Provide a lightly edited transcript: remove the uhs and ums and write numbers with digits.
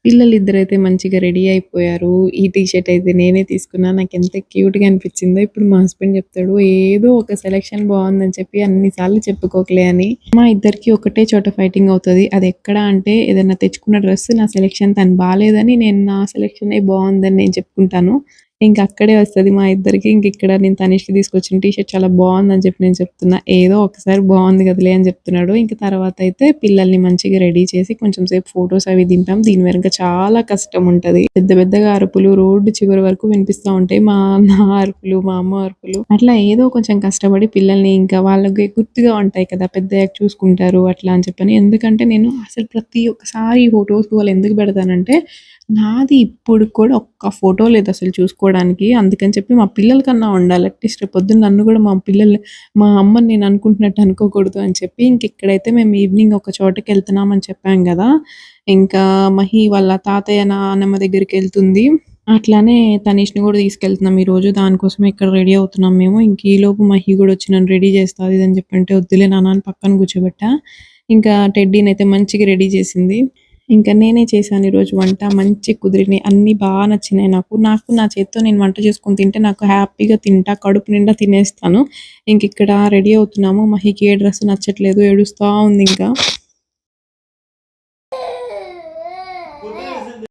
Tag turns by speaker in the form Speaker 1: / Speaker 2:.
Speaker 1: పిల్లలిద్దరైతే మంచిగా రెడీ అయిపోయారు. ఈ టీ షర్ట్ అయితే నేనే తీసుకున్నా. నాకెంత క్యూట్‌గా అనిపించిందో. ఇప్పుడు మా హస్బెండ్ చెప్తాడు, "ఏదో ఒక సెలక్షన్ బావుందని చెప్పి అన్ని సార్లు చెప్పుకోకులే" అని. మా ఇద్దరికీ ఒకటే చోట ఫైటింగ్ అవుతది. అదెక్కడ అంటే ఏదైనా తెచ్చుకున్న డ్రెస్ నా సెలక్షన్ తను బాలేదని నేను నా సెలక్షనే బావుందని నేను చెప్పుకుంటాను. ఇంక అక్కడే వస్తది మా ఇద్దరికి. ఇంకిక్కడ నేను తనీష్‌కి తీసుకొచ్చిన టీ షర్ట్ చాలా బావుందని చెప్పి నేను చెప్తున్నా. ఏదో ఒకసారి బావుంది కదలే అని చెప్తున్నాడు. ఇంక తర్వాతయితే పిల్లల్ని మంచిగా రెడీ చేసి కొంచెం సేపు ఫోటోస్ అవి దింపాం. దీని వెనక చాలా కష్టం ఉంటది. పెద్ద పెద్దగా అరుపులు రోడ్డు చివరి వరకు వినిపిస్తా ఉంటాయి. మా అన్న అరుపులు, మా అమ్మ అరుపులు. అట్లా ఏదో కొంచెం కష్టపడి పిల్లల్ని ఇంకా వాళ్ళకి గుర్తుగా ఉంటాయి కదా! పెద్దయ్యాక చూసుకుంటారు అట్లా అని చెప్పని. ఎందుకంటే నేను అసలు ప్రతి ఒక్కసారి ఫోటోస్ వాళ్ళెందుకు పెడతానంటే నాది ఇప్పటికి కూడా ఒక్క ఫోటో లేదసలు చూసుకోవడానికి. అందుకని చెప్పి మా పిల్లల కన్నా ఉండాలి. అట్‌లీస్ట్ రేపొద్దున నన్ను గూడా మా అమ్మని నేను అనుకుంటున్నట్టు అనుకోకూడదు అని చెప్పి ఇంకిక్కడైతే మేము ఈవినింగ్ ఒక చోటకెళ్తున్నామని చెప్పాం గదా! ఇంకా మహి వాళ్ళ తాతయ్య, నానమ్మ దగ్గరికెళ్తుంది. అట్లానే తనీష్‌ని గూడా తీసుకెళ్తున్నాం ఈరోజు. దానికోసమే ఇక్కడ రెడీ అవుతున్నాం మేము. ఇంక ఈలోపు మహి గూడా వచ్చి నన్ను రెడీ చేస్తా అది ఇది అని చెప్పంటే, "వద్దులే నాన్న" అని పక్కన కూర్చోబెట్టా. ఇంకా టెడ్డీనైతే మంచిగా రెడీ చేసింది. ఇంకా నేనే చేశాను ఈరోజు వంట. మంచిగా కుదిరినాయి. అన్నీ బా నచ్చినాయి నాకు. నాకు నా చేత్తో నేను వంట చేసుకొని తింటే నాకు హ్యాపీగా తింటా. కడుపు నిండా తినేస్తాను. ఇంకిక్కడ రెడీ అవుతున్నాము. మహికి ఏ డ్రెస్ నచ్చట్లేదు. ఏడుస్తా ఉందింకా.